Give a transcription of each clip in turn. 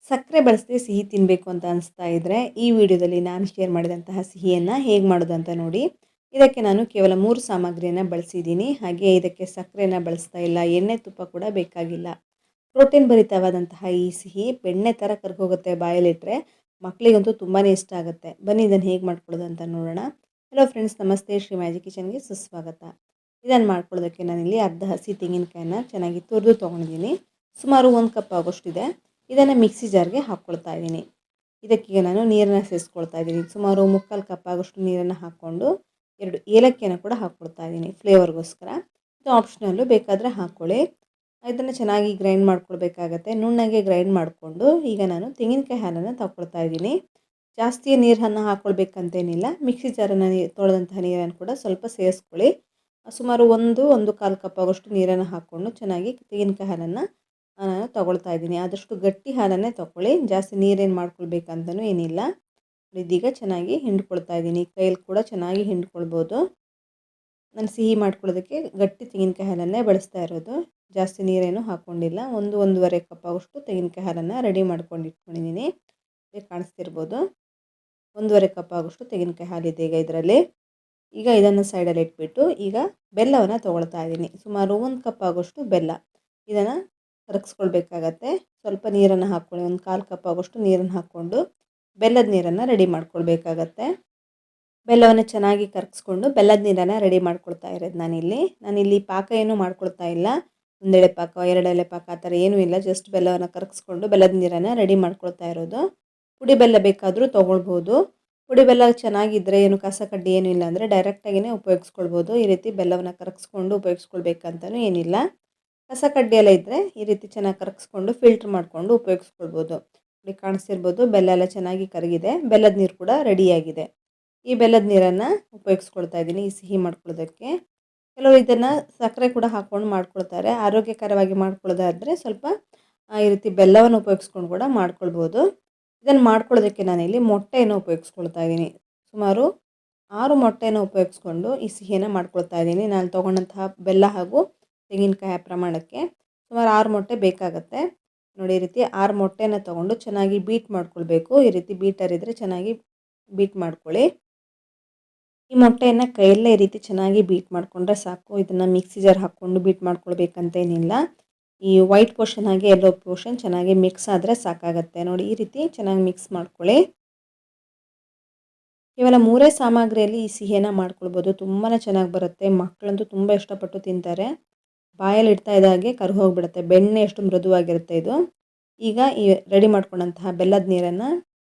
ಸಕ್ಕರೆ ಬಳಸದೆ ಸಿಹಿ ತಿನ್ನಬೇಕು ಅಂತ ಅನಿಸ್ತಾ ಇದ್ದರೆ ಈ ವಿಡಿಯೋದಲ್ಲಿ ನಾನು ಶೇರ್ ಮಾಡಿದಂತಹ ಸಿಹಿಯನ್ನು ಹೇಗೆ ಮಾಡೋದು ಅಂತ ನೋಡಿ. ಇದಕ್ಕೆ ನಾನು ಕೇವಲ 3 ಸಾಮಗ್ರಿಯನ್ನು ಬಳಸಿದ್ದೀನಿ. ಹಾಗೆ ಇದಕ್ಕೆ ಸಕ್ಕರೆನ ಬಳಸ್ತಾ ಇಲ್ಲ, ಎಣ್ಣೆ ತುಪ್ಪ ಕೂಡ ಬೇಕಾಗಿಲ್ಲ. ಪ್ರೋಟೀನ್ ಭರಿತವಾದಂತಹ ಈ ಸಿಹಿ ಬೆಣ್ಣೆ ಥರ ಕರ್ಗೋಗುತ್ತೆ ಬಾಯಲ್ಲಿಟ್ಟರೆ. ಮಕ್ಕಳಿಗಂತೂ ತುಂಬಾ ಇಷ್ಟ ಆಗುತ್ತೆ. ಬನ್ನಿ ಇದನ್ನು ಹೇಗೆ ಮಾಡ್ಕೊಳ್ಳೋದು ಅಂತ ನೋಡೋಣ. ಹಲೋ ಫ್ರೆಂಡ್ಸ್, ನಮಸ್ತೆ. ಶ್ರೀ ಮ್ಯಾಜಿಕ್ ಕಿಚನ್ಗೆ ಸುಸ್ವಾಗತ. ಇದನ್ನು ಮಾಡ್ಕೊಳ್ಳೋದಕ್ಕೆ ನಾನಿಲ್ಲಿ ಅರ್ಧ ಹಸಿ ತೆಂಗಿನಕಾಯಿನ ಚೆನ್ನಾಗಿ ತುರಿದು ತೊಗೊಂಡಿದ್ದೀನಿ. ಸುಮಾರು 1 ಕಪ್ ಆಗೋಷ್ಟಿದೆ. ಇದನ್ನು ಮಿಕ್ಸಿ ಜಾರ್ಗೆ ಹಾಕ್ಕೊಳ್ತಾ ಇದ್ದೀನಿ. ಇದಕ್ಕೀಗ ನಾನು ನೀರನ್ನು ಸೇರಿಸ್ಕೊಳ್ತಾ ಇದ್ದೀನಿ. ಸುಮಾರು 3/4 ಕಪ್ ಆಗೋಷ್ಟು ನೀರನ್ನು ಹಾಕ್ಕೊಂಡು 2 ಏಲಕ್ಕಿಯನ್ನು ಕೂಡ ಹಾಕ್ಕೊಳ್ತಾ ಇದ್ದೀನಿ ಫ್ಲೇವರ್ಗೋಸ್ಕರ. ಇದು ಆಪ್ಷನಲ್ಲು, ಬೇಕಾದರೆ ಹಾಕ್ಕೊಳ್ಳಿ. ಇದನ್ನು ಚೆನ್ನಾಗಿ ಗ್ರೈಂಡ್ ಮಾಡ್ಕೊಳ್ಬೇಕಾಗತ್ತೆ. ನುಣ್ಣಗೆ ಗ್ರೈಂಡ್ ಮಾಡಿಕೊಂಡು ಈಗ ನಾನು ತೆಂಗಿನಕಾಯಿ ಹಾಲನ್ನು ತಗೊಳ್ತಾ ಇದ್ದೀನಿ. ಜಾಸ್ತಿ ನೀರನ್ನು ಹಾಕ್ಕೊಳ್ಬೇಕಂತೇನಿಲ್ಲ. ಮಿಕ್ಸಿ ಜಾರನ್ನು ತೊಳೆದಂತಹ ನೀರನ್ನು ಕೂಡ ಸ್ವಲ್ಪ ಸೇರಿಸ್ಕೊಳ್ಳಿ. ಸುಮಾರು 1-1.25 ಕಪ್ ಆಗೋಷ್ಟು ನೀರನ್ನು ಹಾಕ್ಕೊಂಡು ಚೆನ್ನಾಗಿ ತೆಂಗಿನಕಾಯಿ ಹಾಲನ್ನು ನಾನು ತಗೊಳ್ತಾ ಇದ್ದೀನಿ. ಆದಷ್ಟು ಗಟ್ಟಿ ಹಾಲನ್ನೇ ತಗೊಳ್ಳಿ, ಜಾಸ್ತಿ ನೀರೇನು ಮಾಡ್ಕೊಳ್ಬೇಕಂತನೂ ಏನಿಲ್ಲ. ಇದೀಗ ಚೆನ್ನಾಗಿ ಹಿಂಡ್ಕೊಳ್ತಾ ಇದ್ದೀನಿ. ಕೈಯಲ್ಲಿ ಕೂಡ ಚೆನ್ನಾಗಿ ಹಿಂಡ್ಕೊಳ್ಬೋದು. ನಾನು ಸಿಹಿ ಮಾಡ್ಕೊಳ್ಳೋದಕ್ಕೆ ಗಟ್ಟಿ ತೆಂಗಿನಕಾಯಿ ಹಾಲನ್ನೇ ಬಳಸ್ತಾ ಇರೋದು. ಜಾಸ್ತಿ ನೀರೇನು ಹಾಕ್ಕೊಂಡಿಲ್ಲ. 1-1.5 ಕಪ್ ಆಗೋಷ್ಟು ತೆಂಗಿನಕಾಯಿ ಹಾಲನ್ನು ರೆಡಿ ಮಾಡ್ಕೊಂಡು ಇಟ್ಕೊಂಡಿದ್ದೀನಿ. ಕಾಣಿಸ್ತಿರ್ಬೋದು. 1.5 ಕಪ್ ಆಗೋಷ್ಟು ತೆಂಗಿನಕಾಯಿ ಹಾಲಿದೆ ಈಗ ಇದರಲ್ಲಿ. ಈಗ ಇದನ್ನು ಸೈಡಲ್ಲಿ ಇಟ್ಬಿಟ್ಟು ಈಗ ಬೆಲ್ಲವನ್ನು ತೊಗೊಳ್ತಾ ಇದ್ದೀನಿ. ಸುಮಾರು 1 ಕಪ್ ಆಗೋಷ್ಟು ಬೆಲ್ಲ. ಇದನ್ನು ಕರಗಿಸ್ಕೊಳ್ಬೇಕಾಗತ್ತೆ. ಸ್ವಲ್ಪ ನೀರನ್ನು ಹಾಕ್ಕೊಳ್ಳಿ. 1/4 ಕಪ್ ಆಗೋಷ್ಟು ನೀರನ್ನು ಹಾಕ್ಕೊಂಡು ಬೆಲ್ಲದ ನೀರನ್ನು ರೆಡಿ ಮಾಡ್ಕೊಳ್ಬೇಕಾಗತ್ತೆ. ಬೆಲ್ಲವನ್ನು ಚೆನ್ನಾಗಿ ಕರಗಿಸ್ಕೊಂಡು ಬೆಲ್ಲದ ನೀರನ್ನು ರೆಡಿ ಮಾಡ್ಕೊಳ್ತಾ ಇರೋದು ನಾನಿಲ್ಲಿ ಪಾಕ ಏನೂ ಮಾಡ್ಕೊಳ್ತಾ ಇಲ್ಲ. 1 ಎಳೆ ಪಾಕ, 2 ಎಳೆ ಪಾಕ ಆ ಥರ ಏನೂ ಇಲ್ಲ. ಜಸ್ಟ್ ಬೆಲ್ಲವನ್ನು ಕರಗಿಸ್ಕೊಂಡು ಬೆಲ್ಲದ ನೀರನ್ನು ರೆಡಿ ಮಾಡ್ಕೊಳ್ತಾ ಇರೋದು. ಪುಡಿ ಬೆಲ್ಲ ಬೇಕಾದರೂ ತೊಗೊಳ್ಬೋದು. ಪುಡಿ ಬೆಲ್ಲ ಚೆನ್ನಾಗಿದ್ದರೆ, ಏನು ಕಸ ಕಡ್ಡಿ ಏನೂ ಇಲ್ಲ ಅಂದರೆ ಡೈರೆಕ್ಟಾಗಿಯೇ ಉಪಯೋಗಿಸ್ಕೊಳ್ಬೋದು. ಈ ರೀತಿ ಬೆಲ್ಲವನ್ನು ಕರಗಿಸ್ಕೊಂಡು ಉಪಯೋಗಿಸ್ಕೊಳ್ಬೇಕಂತಲೂ ಏನಿಲ್ಲ. ಕಸ ಕಡ್ಡಿ ಎಲ್ಲ ಇದ್ದರೆ ಈ ರೀತಿ ಚೆನ್ನಾಗಿ ಕರಗಿಸ್ಕೊಂಡು ಫಿಲ್ಟ್ರ್ ಮಾಡಿಕೊಂಡು ಉಪಯೋಗಿಸ್ಕೊಳ್ಬೋದು. ಇಲ್ಲಿ ಕಾಣಿಸ್ತಿರ್ಬೋದು, ಬೆಲ್ಲ ಎಲ್ಲ ಚೆನ್ನಾಗಿ ಕರಗಿದೆ. ಬೆಲ್ಲದ ನೀರು ಕೂಡ ರೆಡಿಯಾಗಿದೆ. ಈ ಬೆಲ್ಲದ ನೀರನ್ನು ಉಪಯೋಗಿಸ್ಕೊಳ್ತಾ ಇದ್ದೀನಿ ಈ ಸಿಹಿ ಮಾಡ್ಕೊಳ್ಳೋದಕ್ಕೆ. ಕೆಲವರು ಇದನ್ನು ಸಕ್ಕರೆ ಕೂಡ ಹಾಕ್ಕೊಂಡು ಮಾಡ್ಕೊಳ್ತಾರೆ. ಆರೋಗ್ಯಕರವಾಗಿ ಮಾಡ್ಕೊಳ್ಳೋದಾದರೆ ಸ್ವಲ್ಪ ಈ ರೀತಿ ಬೆಲ್ಲವನ್ನು ಉಪಯೋಗಿಸ್ಕೊಂಡು ಕೂಡ ಮಾಡ್ಕೊಳ್ಬೋದು. ಇದನ್ನು ಮಾಡ್ಕೊಳ್ಳೋದಕ್ಕೆ ನಾನಿಲ್ಲಿ ಮೊಟ್ಟೆಯನ್ನು ಉಪಯೋಗಿಸ್ಕೊಳ್ತಾ ಇದ್ದೀನಿ. ಸುಮಾರು 6 ಮೊಟ್ಟೆಯನ್ನು ಉಪಯೋಗಿಸ್ಕೊಂಡು ಈ ಸಿಹಿಯನ್ನು ಮಾಡ್ಕೊಳ್ತಾ ಇದ್ದೀನಿ. ನಾನು ತೊಗೊಂಡಂತಹ ಬೆಲ್ಲ ಹಾಗೂ ತೆಂಗಿನಕಾಯಿ ಪ್ರಮಾಣಕ್ಕೆ ಸುಮಾರು 6 ಮೊಟ್ಟೆ ಬೇಕಾಗುತ್ತೆ. ನೋಡಿ, ಈ ರೀತಿ 6 ಮೊಟ್ಟೆನ ತೊಗೊಂಡು ಚೆನ್ನಾಗಿ ಬೀಟ್ ಮಾಡ್ಕೊಳ್ಬೇಕು. ಈ ರೀತಿ ಬೀಟರ್ ಇದ್ದರೆ ಚೆನ್ನಾಗಿ ಬೀಟ್ ಮಾಡ್ಕೊಳ್ಳಿ. ಈ ಮೊಟ್ಟೆಯನ್ನು ಕೈಯಲ್ಲೇ ಈ ರೀತಿ ಚೆನ್ನಾಗಿ ಬೀಟ್ ಮಾಡಿಕೊಂಡ್ರೆ ಸಾಕು. ಇದನ್ನು ಮಿಕ್ಸಿ ಜಾರ್ ಹಾಕ್ಕೊಂಡು ಬೀಟ್ ಮಾಡ್ಕೊಳ್ಬೇಕಂತೇನಿಲ್ಲ. ಈ ವೈಟ್ ಪೋರ್ಷನ್ ಹಾಗೆ ಯೆಲ್ಲೋ ಪೋರ್ಷನ್ ಚೆನ್ನಾಗಿ ಮಿಕ್ಸ್ ಆದರೆ ಸಾಕಾಗುತ್ತೆ. ನೋಡಿ, ಈ ರೀತಿ ಚೆನ್ನಾಗಿ ಮಿಕ್ಸ್ ಮಾಡ್ಕೊಳ್ಳಿ. ಕೇವಲ 3 ಸಾಮಗ್ರಿಯಲ್ಲಿ ಈ ಸಿಹಿಯನ್ನು ಮಾಡ್ಕೊಳ್ಬೋದು. ತುಂಬಾ ಚೆನ್ನಾಗಿ ಬರುತ್ತೆ. ಮಕ್ಕಳಂತೂ ತುಂಬ ಇಷ್ಟಪಟ್ಟು ತಿಂತಾರೆ. ಬಾಯಲ್ಲಿ ಇಡ್ತಾ ಇದ್ದಾಗೆ ಕರ್ಗೋಗ್ಬಿಡುತ್ತೆ. ಬೆಣ್ಣೆ ಎಷ್ಟು ಮೃದುವಾಗಿರುತ್ತೆ ಇದು. ಈಗ ಈ ರೆಡಿ ಮಾಡ್ಕೊಂಡಂತಹ ಬೆಲ್ಲದ ನೀರನ್ನು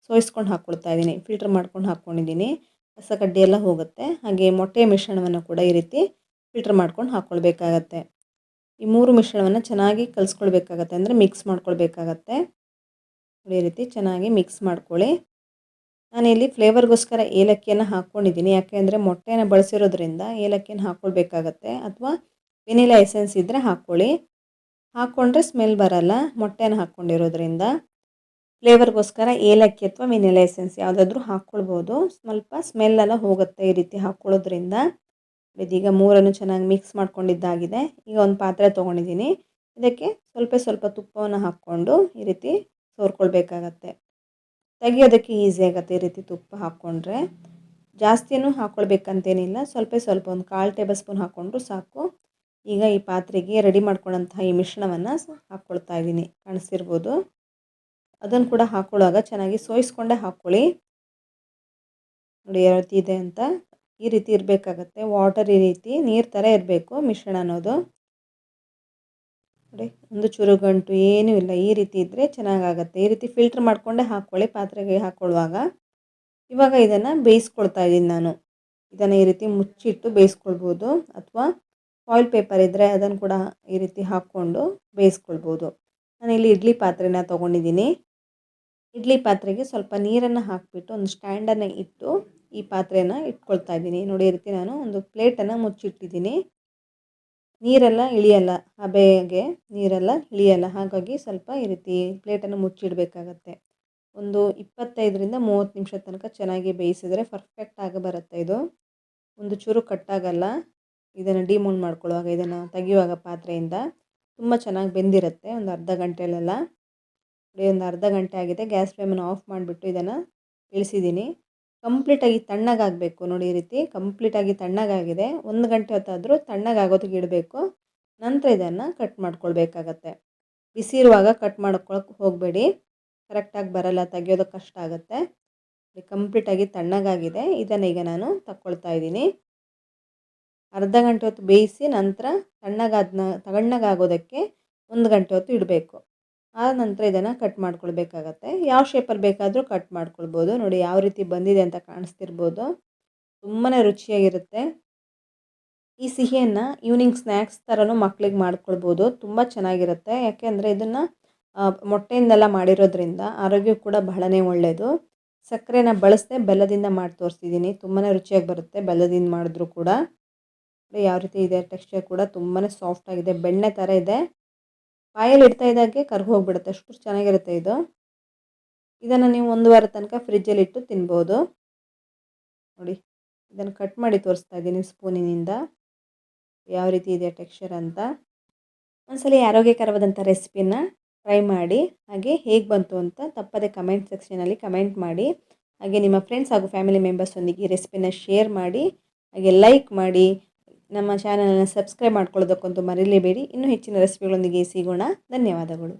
ಸೋಯಿಸ್ಕೊಂಡು ಹಾಕ್ಕೊಳ್ತಾ ಇದ್ದೀನಿ. ಫಿಲ್ಟರ್ ಮಾಡ್ಕೊಂಡು ಹಾಕ್ಕೊಂಡಿದ್ದೀನಿ. ಕಸ ಕಡ್ಡಿ ಎಲ್ಲ ಹೋಗುತ್ತೆ. ಹಾಗೆ ಮೊಟ್ಟೆಯ ಮಿಶ್ರಣವನ್ನು ಕೂಡ ಈ ರೀತಿ ಫಿಲ್ಟರ್ ಮಾಡ್ಕೊಂಡು ಹಾಕ್ಕೊಳ್ಬೇಕಾಗತ್ತೆ. ಈ 3 ಮಿಶ್ರಣವನ್ನು ಚೆನ್ನಾಗಿ ಕಲಿಸ್ಕೊಳ್ಬೇಕಾಗತ್ತೆ, ಅಂದರೆ ಮಿಕ್ಸ್ ಮಾಡ್ಕೊಳ್ಬೇಕಾಗತ್ತೆ. ಈ ರೀತಿ ಚೆನ್ನಾಗಿ ಮಿಕ್ಸ್ ಮಾಡ್ಕೊಳ್ಳಿ. ನಾನಿಲ್ಲಿ ಫ್ಲೇವರ್ಗೋಸ್ಕರ ಏಲಕ್ಕಿಯನ್ನು ಹಾಕ್ಕೊಂಡಿದ್ದೀನಿ. ಯಾಕೆಂದರೆ ಮೊಟ್ಟೆನ ಬಳಸಿರೋದ್ರಿಂದ ಏಲಕ್ಕಿಯನ್ನು ಹಾಕ್ಕೊಳ್ಬೇಕಾಗತ್ತೆ. ಅಥವಾ ವೆನಿಲಾ ಎಸೆನ್ಸ್ ಇದ್ದರೆ ಹಾಕ್ಕೊಳ್ಳಿ. ಹಾಕ್ಕೊಂಡ್ರೆ ಸ್ಮೆಲ್ ಬರಲ್ಲ ಮೊಟ್ಟೆನ ಹಾಕ್ಕೊಂಡಿರೋದ್ರಿಂದ. ಫ್ಲೇವರ್ಗೋಸ್ಕರ ಏಲಕ್ಕಿ ಅಥವಾ ವೆನಿಲಾ ಎಸೆನ್ಸ್ ಯಾವುದಾದ್ರೂ ಹಾಕ್ಕೊಳ್ಬೋದು. ಸ್ವಲ್ಪ ಸ್ಮೆಲ್ಲೆಲ್ಲ ಹೋಗುತ್ತೆ ಈ ರೀತಿ ಹಾಕ್ಕೊಳ್ಳೋದ್ರಿಂದ. ಇದೀಗ 3 ಚೆನ್ನಾಗಿ ಮಿಕ್ಸ್ ಮಾಡ್ಕೊಂಡಿದ್ದಾಗಿದೆ. ಈಗ ಒಂದು ಪಾತ್ರೆ ತೊಗೊಂಡಿದ್ದೀನಿ. ಇದಕ್ಕೆ ಸ್ವಲ್ಪ ತುಪ್ಪವನ್ನು ಹಾಕ್ಕೊಂಡು ಈ ರೀತಿ ಸೋರ್ಕೊಳ್ಬೇಕಾಗತ್ತೆ. ತೆಗಿಯೋದಕ್ಕೆ ಈಸಿ ಆಗುತ್ತೆ ಈ ರೀತಿ ತುಪ್ಪ ಹಾಕ್ಕೊಂಡ್ರೆ. ಜಾಸ್ತಿನೂ ಹಾಕ್ಕೊಳ್ಬೇಕಂತೇನಿಲ್ಲ. ಸ್ವಲ್ಪ 1 1/4 ಟೇಬಲ್ ಸ್ಪೂನ್ ಹಾಕ್ಕೊಂಡ್ರು ಸಾಕು. ಈಗ ಈ ಪಾತ್ರೆಗೆ ರೆಡಿ ಮಾಡ್ಕೊಂಡಂತಹ ಈ ಮಿಶ್ರಣವನ್ನು ಹಾಕ್ಕೊಳ್ತಾ ಇದ್ದೀನಿ. ಕಾಣಿಸ್ತಿರ್ಬೋದು. ಅದನ್ನು ಕೂಡ ಹಾಕ್ಕೊಳ್ಳುವಾಗ ಚೆನ್ನಾಗಿ ಸೋಯಿಸ್ಕೊಂಡೇ ಹಾಕ್ಕೊಳ್ಳಿ. ನೋಡಿ ಯಾವ ರೀತಿ ಇದೆ ಅಂತ. ಈ ರೀತಿ ಇರಬೇಕಾಗತ್ತೆ. ವಾಟರ್ ಈ ರೀತಿ ನೀರು ಥರ ಇರಬೇಕು ಮಿಶ್ರಣ ಅನ್ನೋದು. ನೋಡಿ, ಒಂದು ಚೂರು ಗಂಟು ಏನೂ ಇಲ್ಲ. ಈ ರೀತಿ ಇದ್ದರೆ ಚೆನ್ನಾಗಾಗುತ್ತೆ. ಈ ರೀತಿ ಫಿಲ್ಟ್ರ್ ಮಾಡಿಕೊಂಡೇ ಹಾಕ್ಕೊಳ್ಳಿ ಪಾತ್ರೆಗೆ ಹಾಕ್ಕೊಳ್ಳುವಾಗ. ಇವಾಗ ಇದನ್ನು ಬೇಯಿಸ್ಕೊಳ್ತಾ ಇದ್ದೀನಿ ನಾನು. ಇದನ್ನು ಈ ರೀತಿ ಮುಚ್ಚಿಟ್ಟು ಬೇಯಿಸ್ಕೊಳ್ಬೋದು. ಅಥವಾ ಫಾಯಿಲ್ ಪೇಪರ್ ಇದ್ದರೆ ಅದನ್ನು ಕೂಡ ಈ ರೀತಿ ಹಾಕ್ಕೊಂಡು ಬೇಯಿಸ್ಕೊಳ್ಬೋದು. ನಾನಿಲ್ಲಿ ಇಡ್ಲಿ ಪಾತ್ರೆನ ತೊಗೊಂಡಿದ್ದೀನಿ. ಇಡ್ಲಿ ಪಾತ್ರೆಗೆ ಸ್ವಲ್ಪ ನೀರನ್ನು ಹಾಕಿಬಿಟ್ಟು ಒಂದು ಸ್ಟ್ಯಾಂಡನ್ನು ಇಟ್ಟು ಈ ಪಾತ್ರೆನ ಇಟ್ಕೊಳ್ತಾ ಇದ್ದೀನಿ. ನೋಡಿ, ಈ ರೀತಿ ನಾನು ಒಂದು ಪ್ಲೇಟನ್ನು ಮುಚ್ಚಿಟ್ಟಿದ್ದೀನಿ. ನೀರೆಲ್ಲ ಇಳಿಯಲ್ಲ, ಹಬೆಗೆ ನೀರೆಲ್ಲ ಇಳಿಯಲ್ಲ. ಹಾಗಾಗಿ ಸ್ವಲ್ಪ ಈ ರೀತಿ ಪ್ಲೇಟನ್ನು ಮುಚ್ಚಿಡಬೇಕಾಗತ್ತೆ. ಒಂದು 25-30 ನಿಮಿಷ ತನಕ ಚೆನ್ನಾಗಿ ಬೇಯಿಸಿದರೆ ಪರ್ಫೆಕ್ಟಾಗಿ ಬರುತ್ತೆ ಇದು. ಒಂದು ಚೂರು ಕಟ್ಟಾಗಲ್ಲ. ಇದನ್ನು ಡಿಮೋಲ್ಡ್ ಮಾಡ್ಕೊಳ್ಳುವಾಗ, ಇದನ್ನು ತೆಗೆಯುವಾಗ ಪಾತ್ರೆಯಿಂದ ತುಂಬ ಚೆನ್ನಾಗಿ ಬೆಂದಿರುತ್ತೆ ಒಂದು ಅರ್ಧ ಗಂಟೆಲೆಲ್ಲ. ನೋಡಿ ಒಂದು ಅರ್ಧ ಗಂಟೆ ಆಗಿದೆ. ಗ್ಯಾಸ್ ಫ್ಲೇಮನ್ನು ಆಫ್ ಮಾಡಿಬಿಟ್ಟು ಇದನ್ನು ಇಳಿಸಿದ್ದೀನಿ. ಕಂಪ್ಲೀಟಾಗಿ ತಣ್ಣಗಾಗಬೇಕು ನೋಡಿ, ಈ ರೀತಿ ಕಂಪ್ಲೀಟಾಗಿ ತಣ್ಣಗಾಗಿದೆ. 1 ಗಂಟೆ ಹೊತ್ತಾದರೂ ತಣ್ಣಗಾಗೋದಕ್ಕೆ ಇಡಬೇಕು. ನಂತರ ಇದನ್ನು ಕಟ್ ಮಾಡ್ಕೊಳ್ಬೇಕಾಗತ್ತೆ. ಬಿಸಿ ಇರುವಾಗ ಕಟ್ ಮಾಡ್ಕೊಳಕ್ಕೆ ಹೋಗಬೇಡಿ, ಕರೆಕ್ಟಾಗಿ ಬರಲ್ಲ, ತೆಗಿಯೋದಕ್ಕೆ ಕಷ್ಟ ಆಗುತ್ತೆ. ಕಂಪ್ಲೀಟಾಗಿ ತಣ್ಣಗಾಗಿದೆ. ಇದನ್ನು ಈಗ ನಾನು ತಗೊಳ್ತಾ ಇದ್ದೀನಿ. ಅರ್ಧ ಗಂಟೆ ಹೊತ್ತು ಬೇಯಿಸಿ ನಂತರ ತಣ್ಣಗಾಗೋದಕ್ಕೆ 1 ಗಂಟೆ ಹೊತ್ತು ಇಡಬೇಕು. ಆ ನಂತರ ಇದನ್ನು ಕಟ್ ಮಾಡ್ಕೊಳ್ಬೇಕಾಗತ್ತೆ. ಯಾವ ಶೇಪಲ್ಲಿ ಬೇಕಾದರೂ ಕಟ್ ಮಾಡ್ಕೊಳ್ಬೋದು. ನೋಡಿ ಯಾವ ರೀತಿ ಬಂದಿದೆ ಅಂತ ಕಾಣಿಸ್ತಿರ್ಬೋದು. ತುಂಬಾ ರುಚಿಯಾಗಿರುತ್ತೆ. ಈ ಸಿಹಿಯನ್ನು ಈವ್ನಿಂಗ್ ಸ್ನ್ಯಾಕ್ಸ್ ಥರನೂ ಮಕ್ಳಿಗೆ ಮಾಡ್ಕೊಳ್ಬೋದು. ತುಂಬ ಚೆನ್ನಾಗಿರುತ್ತೆ. ಯಾಕೆಂದರೆ ಇದನ್ನು ಮೊಟ್ಟೆಯಿಂದೆಲ್ಲ ಮಾಡಿರೋದ್ರಿಂದ ಆರೋಗ್ಯಕ್ಕೆ ಕೂಡ ಬಹಳನೇ ಒಳ್ಳೆಯದು. ಸಕ್ಕರೆನ ಬಳಸದೆ ಬೆಲ್ಲದಿಂದ ಮಾಡಿ ತೋರಿಸಿದ್ದೀನಿ. ತುಂಬಾ ರುಚಿಯಾಗಿ ಬರುತ್ತೆ ಬೆಲ್ಲದಿಂದ ಮಾಡಿದ್ರೂ ಕೂಡ. ಯಾವ ರೀತಿ ಇದೆ ಟೆಕ್ಸ್ಚರ್ ಕೂಡ ತುಂಬಾ ಸಾಫ್ಟಾಗಿದೆ, ಬೆಣ್ಣೆ ಥರ ಇದೆ. ಬಾಯಲ್ಲಿ ಇಡ್ತಾ ಇದ್ದಾಗೆ ಕರ್ಗಿ ಹೋಗಿಬಿಡುತ್ತೆ, ಅಷ್ಟು ಚೆನ್ನಾಗಿರುತ್ತೆ ಇದು. ಇದನ್ನು ನೀವು 1 ವಾರ ತನಕ ಫ್ರಿಜ್ಜಲ್ಲಿ ಇಟ್ಟು ತಿನ್ಬೋದು. ನೋಡಿ ಇದನ್ನು ಕಟ್ ಮಾಡಿ ತೋರಿಸ್ತಾ ಇದ್ದೀನಿ ಸ್ಪೂನಿನಿಂದ, ಯಾವ ರೀತಿ ಇದೆ ಟೆಕ್ಸ್ಚರ್ ಅಂತ. ಒಂದ್ಸಲ ಆರೋಗ್ಯಕರವಾದಂಥ ರೆಸಿಪಿನ ಟ್ರೈ ಮಾಡಿ, ಹಾಗೆ ಹೇಗೆ ಬಂತು ಅಂತ ತಪ್ಪದೆ ಕಮೆಂಟ್ ಸೆಕ್ಷನಲ್ಲಿ ಕಮೆಂಟ್ ಮಾಡಿ. ಹಾಗೆ ನಿಮ್ಮ ಫ್ರೆಂಡ್ಸ್ ಹಾಗೂ ಫ್ಯಾಮಿಲಿ ಮೆಂಬರ್ಸೊಂದಿಗೆ ಈ ರೆಸಿಪಿನ ಶೇರ್ ಮಾಡಿ, ಹಾಗೆ ಲೈಕ್ ಮಾಡಿ. ನಮ್ಮ ಚಾನಲನ್ನು ಸಬ್ಸ್ಕ್ರೈಬ್ ಮಾಡ್ಕೊಳ್ಳೋದಕ್ಕಂತೂ ಮರೀಲೇಬೇಡಿ. ಇನ್ನೂ ಹೆಚ್ಚಿನ ರೆಸಿಪಿಗಳೊಂದಿಗೆ ಸಿಗೋಣ. ಧನ್ಯವಾದಗಳು.